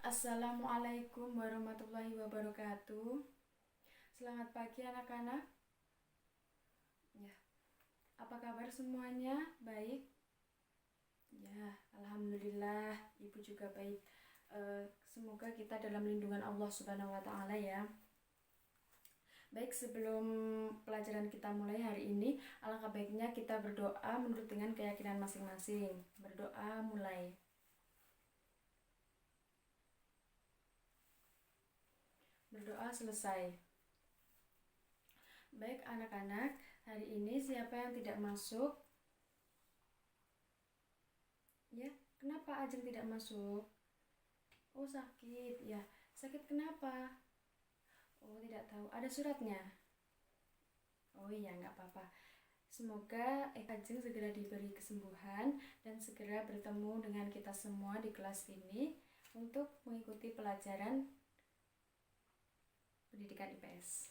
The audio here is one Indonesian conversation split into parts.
Assalamualaikum warahmatullahi wabarakatuh. Selamat pagi anak-anak. Ya, apa kabar semuanya? Baik? Ya, alhamdulillah, Ibu juga baik. Semoga kita dalam lindungan Allah Subhanahu wa taala ya. Baik, sebelum pelajaran kita mulai hari ini, alangkah baiknya kita berdoa menurut dengan keyakinan masing-masing. Berdoa mulai. Berdoa selesai. Baik anak-anak, hari ini siapa yang tidak masuk? Ya, kenapa Ajeng tidak masuk? Oh, sakit. Ya, sakit kenapa? Oh, tidak tahu. Ada suratnya? Oh iya, nggak apa-apa. Semoga Ajeng segera diberi kesembuhan dan segera bertemu dengan kita semua di kelas ini untuk mengikuti pelajaran pendidikan IPS.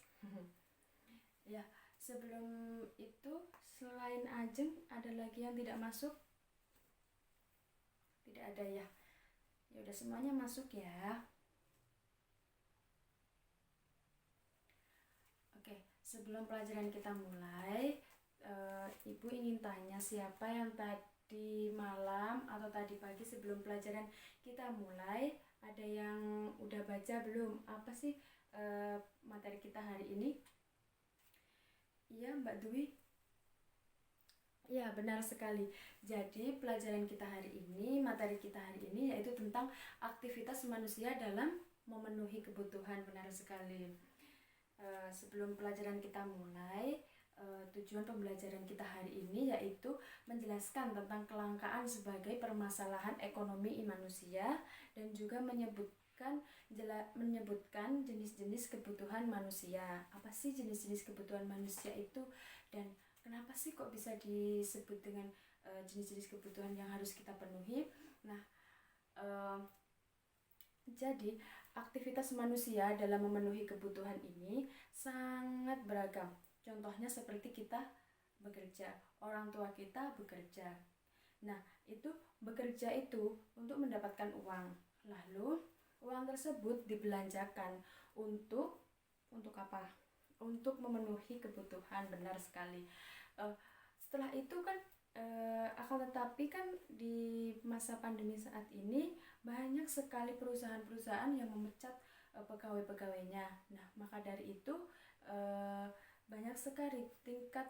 Ya, sebelum itu selain Ajeng ada lagi yang tidak masuk? Tidak ada ya. Ya udah, semuanya masuk ya. Oke, sebelum pelajaran kita mulai, Ibu ingin tanya siapa yang tadi malam atau tadi pagi sebelum pelajaran kita mulai ada yang udah baca belum? Apa sih materi kita hari ini? Iya, Mbak Dwi. Ya, benar sekali. Jadi, pelajaran kita hari ini, materi kita hari ini yaitu tentang aktivitas manusia dalam memenuhi kebutuhan. Benar sekali. Sebelum pelajaran kita mulai, tujuan pembelajaran kita hari ini yaitu menjelaskan tentang kelangkaan sebagai permasalahan ekonomi manusia dan juga menyebutkan jenis-jenis kebutuhan manusia. Apa sih jenis-jenis kebutuhan manusia itu dan kenapa sih kok bisa disebut dengan jenis-jenis kebutuhan yang harus kita penuhi? Nah, jadi aktivitas manusia dalam memenuhi kebutuhan ini sangat beragam. Contohnya seperti kita bekerja, orang tua kita bekerja. Nah, itu bekerja itu untuk mendapatkan uang. Lalu uang tersebut dibelanjakan untuk apa? Untuk memenuhi kebutuhan. Benar sekali. Setelah itu kan akan tetapi kan di masa pandemi saat ini banyak sekali perusahaan-perusahaan yang memecat pegawai-pegawainya. Nah, maka dari itu banyak sekali tingkat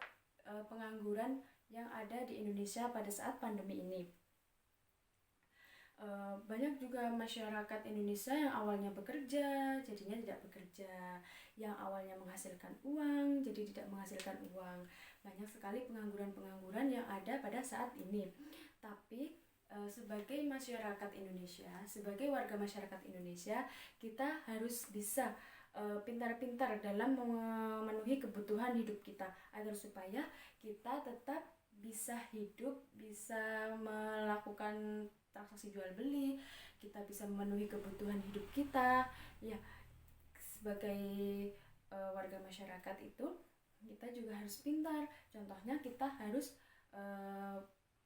pengangguran yang ada di Indonesia pada saat pandemi ini. Banyak juga masyarakat Indonesia yang awalnya bekerja, jadinya tidak bekerja. Yang awalnya menghasilkan uang, jadi tidak menghasilkan uang. Banyak sekali pengangguran-pengangguran yang ada pada saat ini. Tapi sebagai masyarakat Indonesia, sebagai warga masyarakat Indonesia, kita harus bisa pintar-pintar dalam memenuhi kebutuhan hidup kita agar supaya kita tetap bisa hidup, bisa melakukan transaksi jual beli, kita bisa memenuhi kebutuhan hidup kita. Ya, sebagai warga masyarakat itu kita juga harus pintar. Contohnya kita harus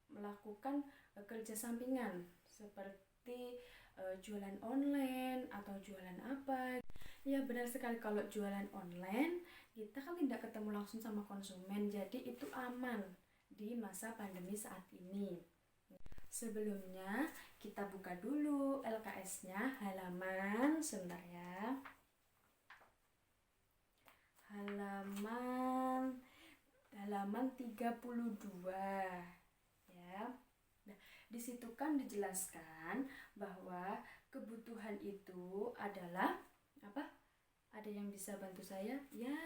melakukan kerja sampingan seperti jualan online atau jualan apa. Ya, benar sekali, kalau jualan online kita kan tidak ketemu langsung sama konsumen, jadi itu aman di masa pandemi saat ini. Sebelumnya kita buka dulu LKS-nya, halaman sebentar ya. Halaman 32 ya. Nah, di situ kan dijelaskan bahwa kebutuhan itu adalah apa? Ada yang bisa bantu saya? Ya,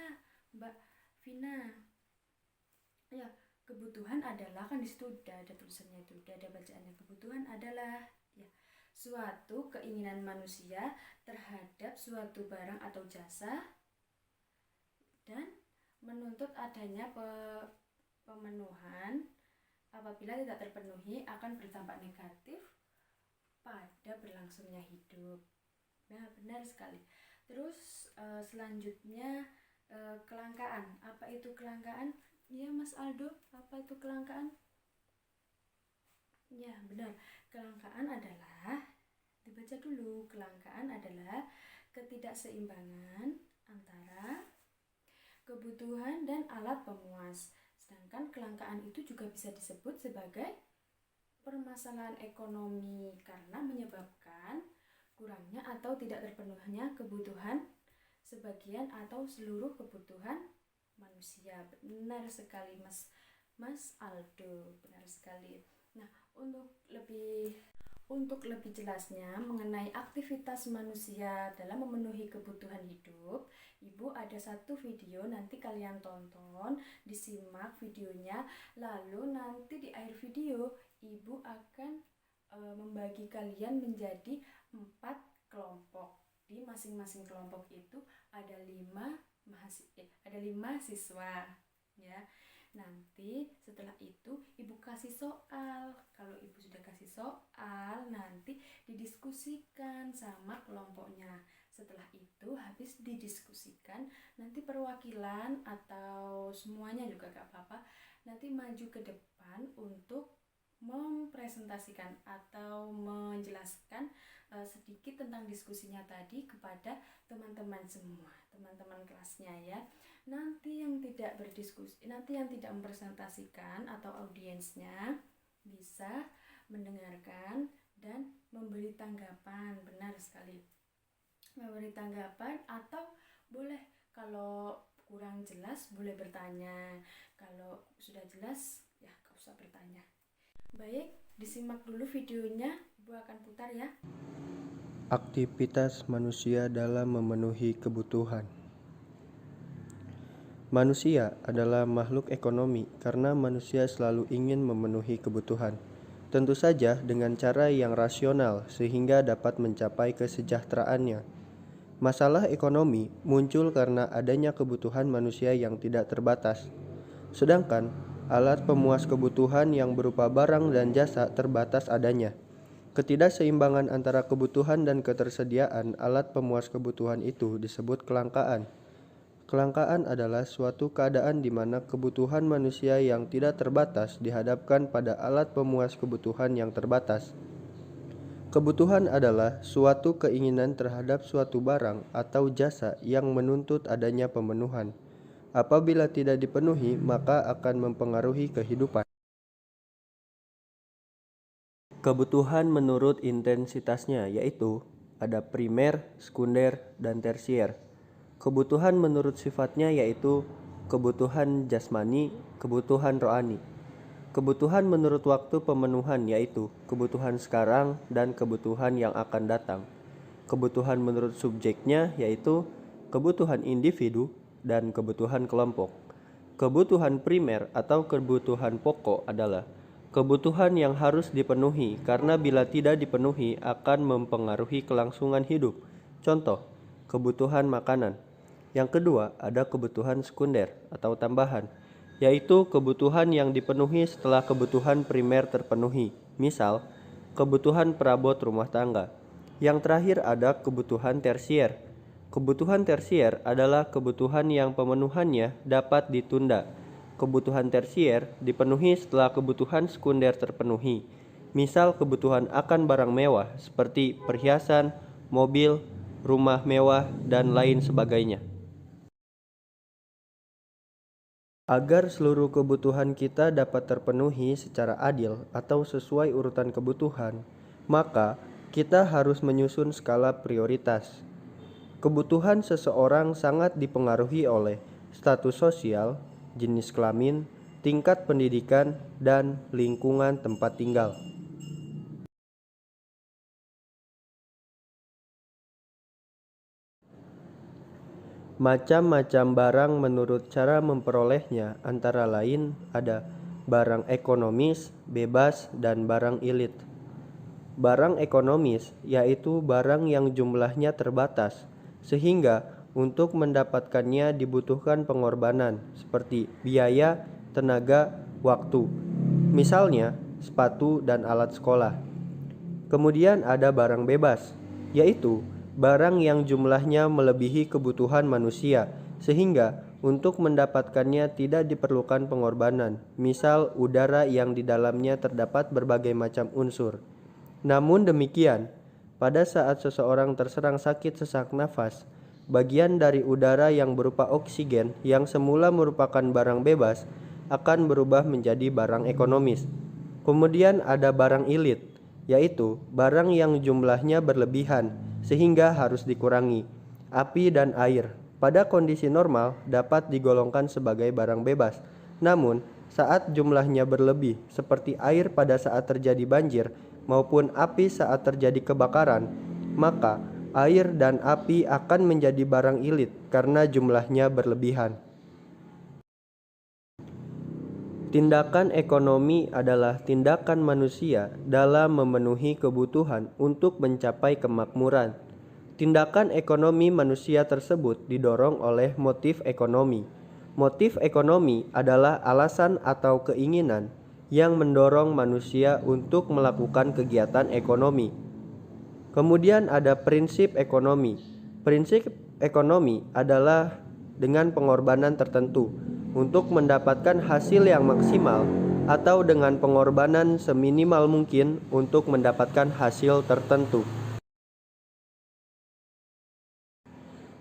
Mbak Vina. Ya, kebutuhan adalah, kan di situ udah ada tulisannya, itu udah ada bacaannya. Kebutuhan adalah ya suatu keinginan manusia terhadap suatu barang atau jasa dan menuntut adanya pemenuhan. Apabila tidak terpenuhi akan berdampak negatif pada berlangsungnya hidup. Nah, benar sekali. Terus selanjutnya kelangkaan. Apa itu kelangkaan? Ya, Mas Aldo, apa itu kelangkaan? Ya, benar. Kelangkaan adalah Dibaca dulu. Kelangkaan adalah ketidakseimbangan antara kebutuhan dan alat pemuas. Sedangkan kelangkaan itu juga bisa disebut sebagai permasalahan ekonomi karena menyebabkan kurangnya atau tidak terpenuhnya kebutuhan sebagian atau seluruh kebutuhan manusia. Benar sekali Mas Aldo, benar sekali. Nah, untuk lebih jelasnya mengenai aktivitas manusia dalam memenuhi kebutuhan hidup, Ibu ada satu video, nanti kalian tonton, disimak videonya, lalu nanti di akhir video Ibu akan membagi kalian menjadi 4 kelompok. Di masing-masing kelompok itu ada 5 siswa ya. Nanti setelah itu Ibu kasih soal. Kalau Ibu sudah kasih soal, nanti didiskusikan sama kelompoknya. Setelah itu habis didiskusikan, nanti perwakilan atau semuanya juga gak apa-apa, nanti maju ke depan untuk mempresentasikan atau menjelaskan sedikit tentang diskusinya tadi kepada teman-teman semua, teman-teman kelasnya ya. Nanti yang tidak mempresentasikan atau audiensnya bisa mendengarkan dan memberi tanggapan. Benar sekali, memberi tanggapan, atau boleh kalau kurang jelas boleh bertanya, kalau sudah jelas ya gak usah bertanya. Baik, disimak dulu videonya, Ibu akan putar ya. Aktivitas manusia dalam memenuhi kebutuhan. Manusia adalah makhluk ekonomi karena manusia selalu ingin memenuhi kebutuhan. Tentu saja dengan cara yang rasional sehingga dapat mencapai kesejahteraannya. Masalah ekonomi muncul karena adanya kebutuhan manusia yang tidak terbatas. Sedangkan alat pemuas kebutuhan yang berupa barang dan jasa terbatas adanya. Ketidakseimbangan antara kebutuhan dan ketersediaan alat pemuas kebutuhan itu disebut kelangkaan. Kelangkaan adalah suatu keadaan di mana kebutuhan manusia yang tidak terbatas dihadapkan pada alat pemuas kebutuhan yang terbatas. Kebutuhan adalah suatu keinginan terhadap suatu barang atau jasa yang menuntut adanya pemenuhan. Apabila tidak dipenuhi, maka akan mempengaruhi kehidupan. Kebutuhan menurut intensitasnya yaitu ada primer, sekunder, dan tersier. Kebutuhan menurut sifatnya yaitu kebutuhan jasmani, kebutuhan rohani. Kebutuhan menurut waktu pemenuhan yaitu kebutuhan sekarang dan kebutuhan yang akan datang. Kebutuhan menurut subjeknya yaitu kebutuhan individu dan kebutuhan kelompok. Kebutuhan primer atau kebutuhan pokok adalah kebutuhan yang harus dipenuhi karena bila tidak dipenuhi akan mempengaruhi kelangsungan hidup. Contoh, kebutuhan makanan. Yang kedua, ada kebutuhan sekunder atau tambahan, yaitu kebutuhan yang dipenuhi setelah kebutuhan primer terpenuhi. Misal, kebutuhan perabot rumah tangga. Yang terakhir ada kebutuhan tersier. Kebutuhan tersier adalah kebutuhan yang pemenuhannya dapat ditunda. Kebutuhan tersier dipenuhi setelah kebutuhan sekunder terpenuhi. Misal kebutuhan akan barang mewah seperti perhiasan, mobil, rumah mewah, dan lain sebagainya. Agar seluruh kebutuhan kita dapat terpenuhi secara adil atau sesuai urutan kebutuhan, maka kita harus menyusun skala prioritas. Kebutuhan seseorang sangat dipengaruhi oleh status sosial, jenis kelamin, tingkat pendidikan, dan lingkungan tempat tinggal. Macam-macam barang menurut cara memperolehnya antara lain ada barang ekonomis, bebas, dan barang elit. Barang ekonomis yaitu barang yang jumlahnya terbatas, sehingga untuk mendapatkannya dibutuhkan pengorbanan seperti biaya, tenaga, waktu. Misalnya, sepatu dan alat sekolah. Kemudian ada barang bebas, yaitu barang yang jumlahnya melebihi kebutuhan manusia, sehingga untuk mendapatkannya tidak diperlukan pengorbanan. Misal udara yang di dalamnya terdapat berbagai macam unsur. Namun demikian, pada saat seseorang terserang sakit sesak nafas, bagian dari udara yang berupa oksigen yang semula merupakan barang bebas akan berubah menjadi barang ekonomis. Kemudian ada barang ilit, yaitu barang yang jumlahnya berlebihan sehingga harus dikurangi. Api dan air pada kondisi normal dapat digolongkan sebagai barang bebas. Namun, saat jumlahnya berlebih seperti air pada saat terjadi banjir maupun api saat terjadi kebakaran, maka air dan api akan menjadi barang ilit karena jumlahnya berlebihan. Tindakan ekonomi adalah tindakan manusia dalam memenuhi kebutuhan untuk mencapai kemakmuran. Tindakan ekonomi manusia tersebut didorong oleh motif ekonomi. Motif ekonomi adalah alasan atau keinginan yang mendorong manusia untuk melakukan kegiatan ekonomi. Kemudian ada prinsip ekonomi. Prinsip ekonomi adalah dengan pengorbanan tertentu untuk mendapatkan hasil yang maksimal atau dengan pengorbanan seminimal mungkin untuk mendapatkan hasil tertentu.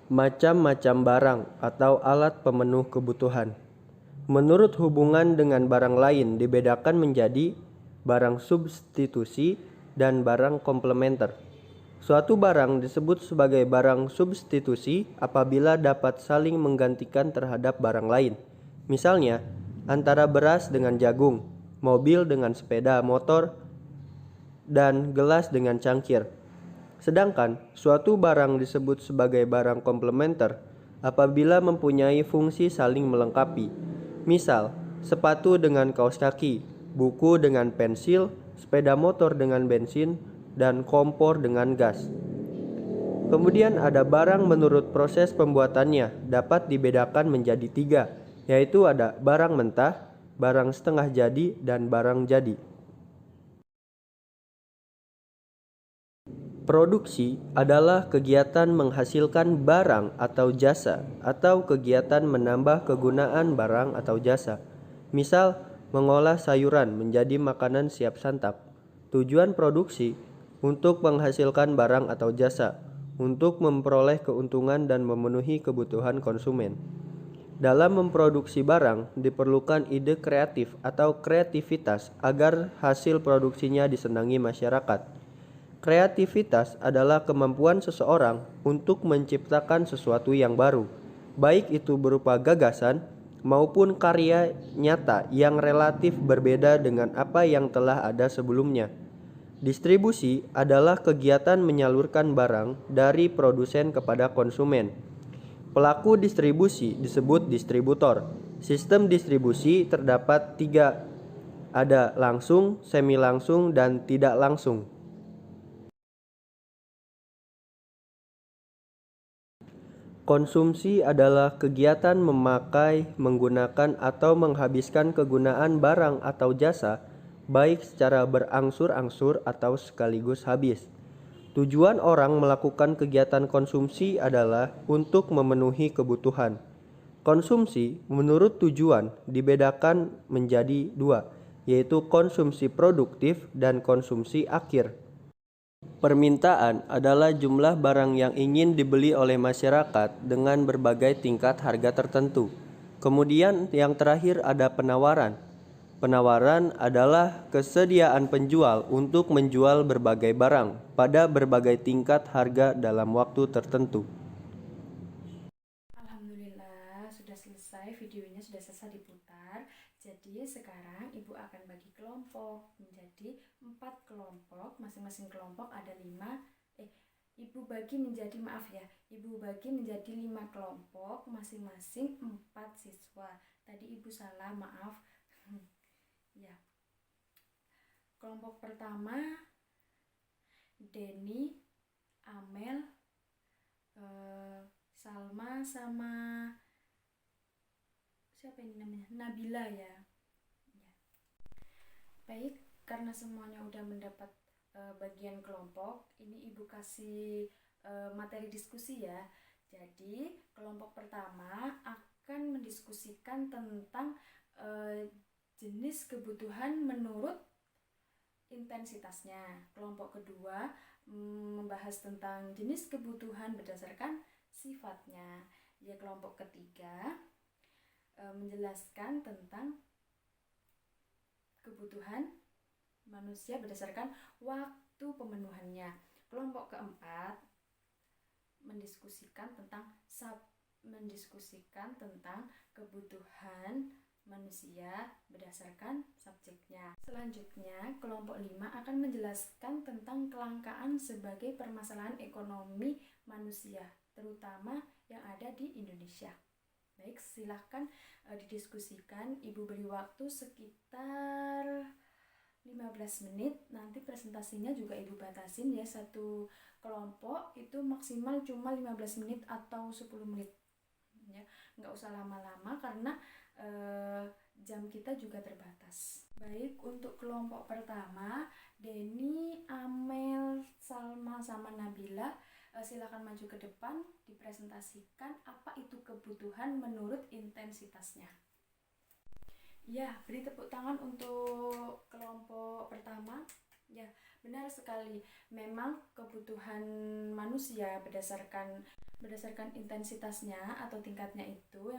Macam-macam barang atau alat pemenuh kebutuhan. Menurut hubungan dengan barang lain dibedakan menjadi barang substitusi dan barang komplementer. Suatu barang disebut sebagai barang substitusi apabila dapat saling menggantikan terhadap barang lain. Misalnya, antara beras dengan jagung, mobil dengan sepeda motor, dan gelas dengan cangkir. Sedangkan suatu barang disebut sebagai barang komplementer apabila mempunyai fungsi saling melengkapi. Misal, sepatu dengan kaos kaki, buku dengan pensil, sepeda motor dengan bensin, dan kompor dengan gas. Kemudian ada barang menurut proses pembuatannya dapat dibedakan menjadi 3, yaitu ada barang mentah, barang setengah jadi, dan barang jadi. Produksi adalah kegiatan menghasilkan barang atau jasa atau kegiatan menambah kegunaan barang atau jasa. Misal, mengolah sayuran menjadi makanan siap santap. Tujuan produksi untuk menghasilkan barang atau jasa, untuk memperoleh keuntungan dan memenuhi kebutuhan konsumen. Dalam memproduksi barang, diperlukan ide kreatif atau kreativitas agar hasil produksinya disenangi masyarakat. Kreativitas adalah kemampuan seseorang untuk menciptakan sesuatu yang baru, baik itu berupa gagasan maupun karya nyata yang relatif berbeda dengan apa yang telah ada sebelumnya. Distribusi adalah kegiatan menyalurkan barang dari produsen kepada konsumen. Pelaku distribusi disebut distributor. Sistem distribusi terdapat 3, ada langsung, semi langsung, dan tidak langsung. Konsumsi adalah kegiatan memakai, menggunakan, atau menghabiskan kegunaan barang atau jasa, baik secara berangsur-angsur atau sekaligus habis. Tujuan orang melakukan kegiatan konsumsi adalah untuk memenuhi kebutuhan. Konsumsi menurut tujuan dibedakan menjadi 2, yaitu konsumsi produktif dan konsumsi akhir. Permintaan adalah jumlah barang yang ingin dibeli oleh masyarakat dengan berbagai tingkat harga tertentu. Kemudian yang terakhir ada penawaran. Penawaran adalah kesediaan penjual untuk menjual berbagai barang pada berbagai tingkat harga dalam waktu tertentu. Alhamdulillah, sudah selesai, videonya sudah selesai diputar. Jadi sekarang ibu akan bagi kelompok menjadi 4 kelompok, masing-masing kelompok ada 5. Ibu bagi menjadi, maaf ya, ibu bagi menjadi 5 kelompok, masing-masing 4 siswa. Tadi ibu salah, maaf. Ya. Kelompok pertama Denny, Amel, Salma sama siapa ini namanya? Nabila ya. Baik, karena semuanya udah mendapat bagian kelompok, ini ibu kasih materi diskusi ya. Jadi kelompok pertama akan mendiskusikan tentang jenis kebutuhan menurut intensitasnya. Kelompok kedua membahas tentang jenis kebutuhan berdasarkan sifatnya. Ya, kelompok ketiga menjelaskan tentang kebutuhan manusia berdasarkan waktu pemenuhannya. Kelompok keempat mendiskusikan tentang kebutuhan manusia berdasarkan subjeknya. Selanjutnya, kelompok 5 akan menjelaskan tentang kelangkaan sebagai permasalahan ekonomi manusia, terutama yang ada di Indonesia. Baik, silahkan didiskusikan. Ibu beri waktu sekitar 15 menit. Nanti presentasinya juga Ibu batasin ya, satu kelompok itu maksimal cuma 15 menit atau 10 menit ya, nggak usah lama-lama karena jam kita juga terbatas. Baik, untuk kelompok pertama, Denny, Amel, Salma, sama Nabila, silakan maju ke depan, dipresentasikan apa itu kebutuhan menurut intensitasnya. Ya, beri tepuk tangan untuk kelompok pertama. Ya, benar sekali. Memang kebutuhan manusia berdasarkan intensitasnya atau tingkatnya itu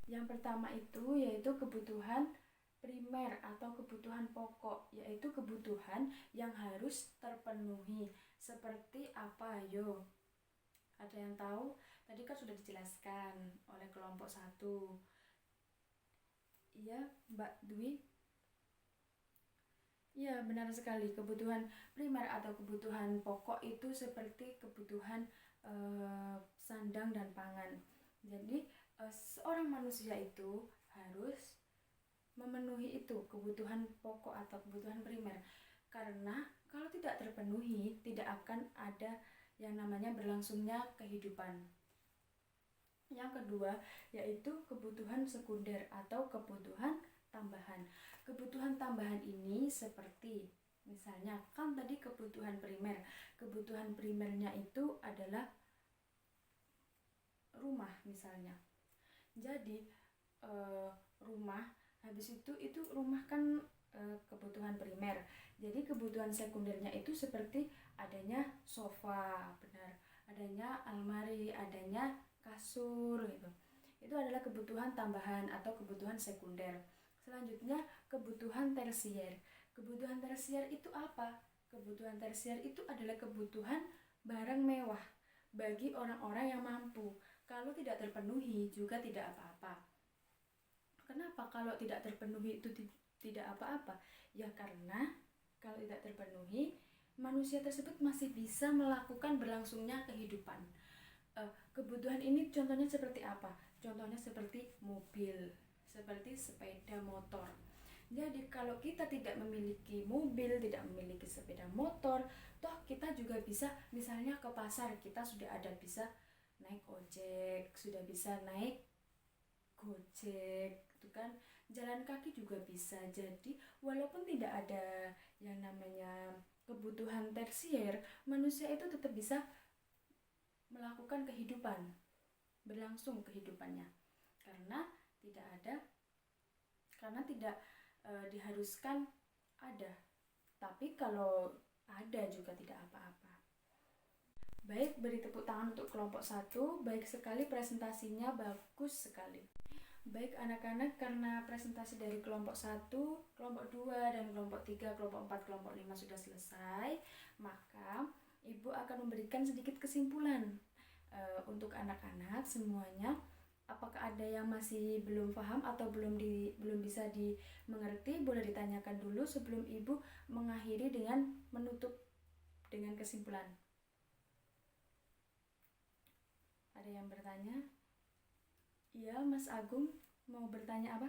yang pertama itu yaitu kebutuhan primer atau kebutuhan pokok, yaitu kebutuhan yang harus terpenuhi. Seperti apa, yo? Ada yang tahu? Tadi kan sudah dijelaskan oleh kelompok 1. Iya, Mbak Dwi? Iya, benar sekali. Kebutuhan primer atau kebutuhan pokok itu seperti kebutuhan sandang dan pangan. Jadi, seorang manusia itu harus memenuhi itu, kebutuhan pokok atau kebutuhan primer. Karena kalau tidak terpenuhi, tidak akan ada yang namanya berlangsungnya kehidupan. Yang kedua, yaitu kebutuhan sekunder atau kebutuhan tambahan. Kebutuhan tambahan ini seperti misalnya kan tadi kebutuhan primer. Kebutuhan primernya itu adalah rumah misalnya. Jadi rumah, habis itu rumah kan kebutuhan primer. Jadi kebutuhan sekundernya itu seperti adanya sofa, benar, adanya almari, adanya kasur gitu. Itu adalah kebutuhan tambahan atau kebutuhan sekunder. Selanjutnya kebutuhan tersier. Kebutuhan tersier itu apa? Kebutuhan tersier itu adalah kebutuhan barang mewah bagi orang-orang yang mampu. Kalau tidak terpenuhi juga tidak apa-apa. Kenapa kalau tidak terpenuhi itu tidak apa-apa? Ya karena kalau tidak terpenuhi, manusia tersebut masih bisa melakukan berlangsungnya kehidupan. Kebutuhan ini contohnya seperti apa? Contohnya seperti mobil, seperti sepeda motor. Jadi kalau kita tidak memiliki mobil, tidak memiliki sepeda motor, toh kita juga bisa misalnya ke pasar, kita sudah ada bisa naik ojek, sudah bisa naik gojek, itu kan jalan kaki juga bisa. Jadi walaupun tidak ada yang namanya kebutuhan tersier, manusia itu tetap bisa melakukan kehidupan, berlangsung kehidupannya, karena tidak diharuskan ada, tapi kalau ada juga tidak apa-apa. Baik, beri tepuk tangan untuk kelompok 1. Baik sekali, presentasinya bagus sekali. Baik anak-anak, karena presentasi dari kelompok 1, kelompok 2, dan kelompok 3, kelompok 4, kelompok 5 sudah selesai, maka Ibu akan memberikan sedikit kesimpulan untuk anak-anak semuanya. Apakah ada yang masih belum paham atau belum bisa dimengerti? Boleh ditanyakan dulu sebelum Ibu mengakhiri dengan menutup dengan kesimpulan. Ada yang bertanya? Iya, Mas Agung mau bertanya apa?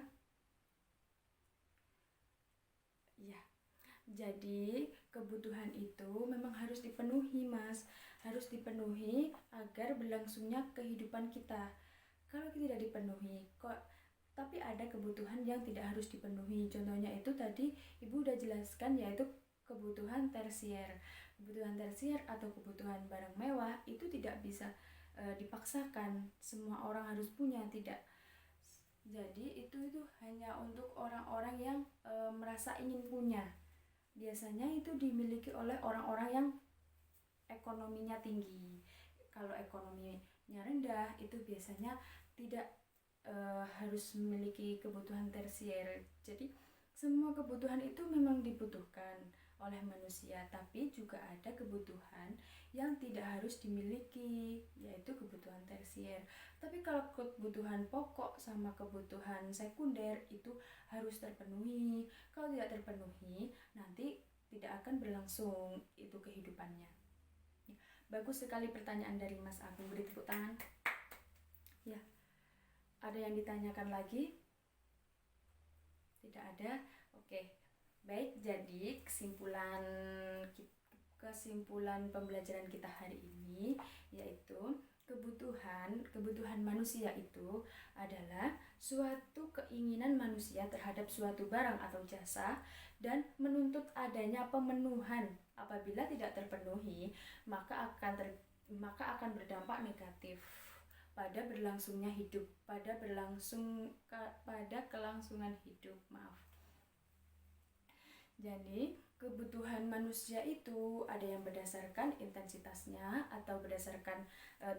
Iya. Jadi kebutuhan itu memang harus dipenuhi, Mas. Harus dipenuhi agar berlangsungnya kehidupan kita. Kalau tidak dipenuhi, tapi ada kebutuhan yang tidak harus dipenuhi. Contohnya itu tadi Ibu udah jelaskan, yaitu kebutuhan tersier. Kebutuhan tersier atau kebutuhan barang mewah itu tidak bisa dipaksakan. Semua orang harus punya, tidak. Jadi itu hanya untuk orang-orang yang merasa ingin punya. biasanya itu dimiliki oleh orang-orang yang ekonominya tinggi. Kalau ekonominya rendah itu biasanya tidak harus memiliki kebutuhan tersier. Jadi semua kebutuhan itu memang dibutuhkan oleh manusia, tapi juga ada kebutuhan yang tidak harus dimiliki, yaitu kebutuhan tersier. Tapi kalau kebutuhan pokok sama kebutuhan sekunder itu harus terpenuhi. Kalau tidak terpenuhi, nanti tidak akan berlangsung itu kehidupannya. Bagus sekali pertanyaan dari Mas Agung, beri tepuk tangan. Ya, ada yang ditanyakan lagi? Tidak ada? Oke, baik. Jadi kesimpulan pembelajaran kita hari ini yaitu kebutuhan manusia itu adalah suatu keinginan manusia terhadap suatu barang atau jasa dan menuntut adanya pemenuhan. Apabila tidak terpenuhi, maka akan berdampak negatif pada berlangsungnya hidup, pada kelangsungan hidup. Jadi kebutuhan manusia itu ada yang berdasarkan intensitasnya atau berdasarkan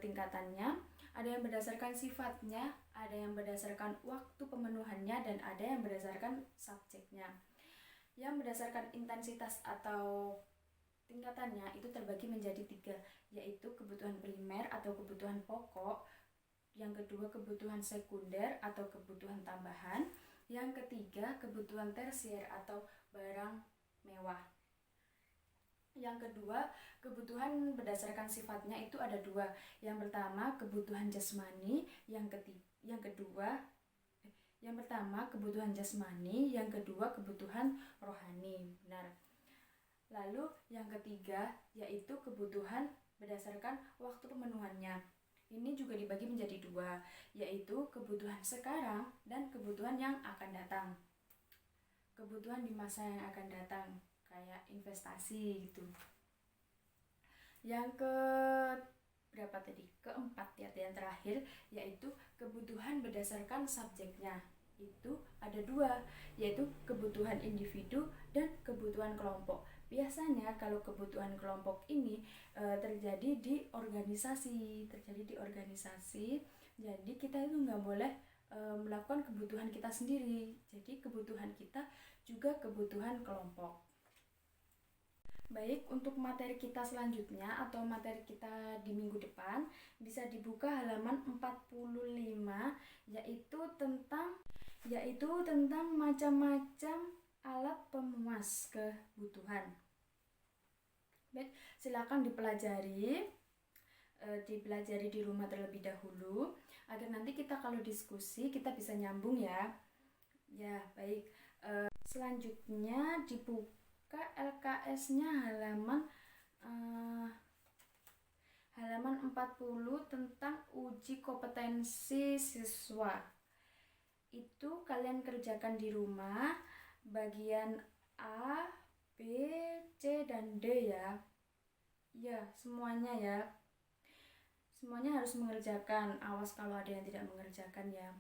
tingkatannya, ada yang berdasarkan sifatnya, ada yang berdasarkan waktu pemenuhannya, dan ada yang berdasarkan subjeknya. Yang berdasarkan intensitas atau tingkatannya itu terbagi menjadi 3, yaitu kebutuhan primer atau kebutuhan pokok, yang kedua kebutuhan sekunder atau kebutuhan tambahan, yang ketiga kebutuhan tersier atau barang mewah. Yang kedua, kebutuhan berdasarkan sifatnya itu ada 2. Yang pertama kebutuhan jasmani, yang pertama kebutuhan jasmani, yang kedua kebutuhan rohani. Benar. Lalu yang ketiga yaitu kebutuhan berdasarkan waktu pemenuhannya. Ini juga dibagi menjadi 2, yaitu kebutuhan sekarang dan kebutuhan yang akan datang. Kebutuhan di masa yang akan datang, kayak investasi gitu. Yang keempat ya, yang terakhir yaitu kebutuhan berdasarkan subjeknya. Itu ada 2, yaitu kebutuhan individu dan kebutuhan kelompok. Biasanya kalau kebutuhan kelompok ini terjadi di organisasi. Jadi kita itu nggak boleh melakukan kebutuhan kita sendiri. Jadi kebutuhan kita juga kebutuhan kelompok. Baik, untuk materi kita selanjutnya atau materi kita di minggu depan bisa dibuka halaman 45, yaitu tentang macam-macam alat pemuas kebutuhan. Baik, silakan dipelajari di rumah terlebih dahulu agar nanti kita kalau diskusi kita bisa nyambung ya. Ya, baik. Selanjutnya dibuka LKS-nya halaman 40 tentang uji kompetensi siswa. Itu kalian kerjakan di rumah bagian A, B, C, dan D ya. Ya, semuanya ya. Semuanya harus mengerjakan. Awas kalau ada yang tidak mengerjakan ya.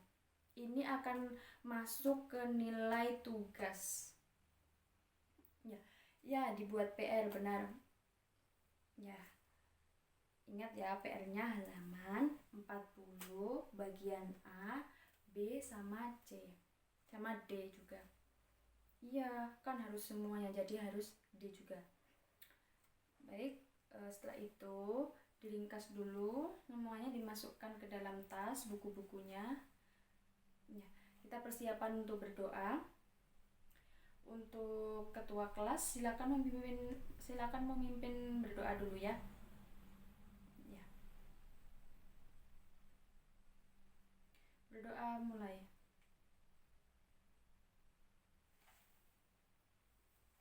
Ini akan masuk ke nilai tugas. Ya, dibuat PR, benar. Ya. Ingat ya, PR-nya halaman 40 bagian A, B, sama C. Sama D juga. Iya, kan harus semuanya, jadi harus D juga. Baik, setelah itu diringkas dulu, semuanya dimasukkan ke dalam tas buku-bukunya. Ya, kita persiapan untuk berdoa. Untuk ketua kelas silakan memimpin berdoa dulu ya. Ya. Berdoa mulai.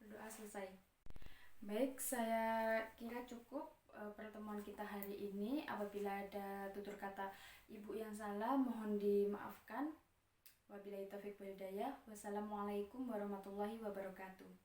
Berdoa selesai. Baik, saya kira cukup pertemuan kita hari ini. Apabila ada tutur kata ibu yang salah mohon dimaafkan. Wabillahi taufiq wal hidayah. Wassalamualaikum warahmatullahi wabarakatuh.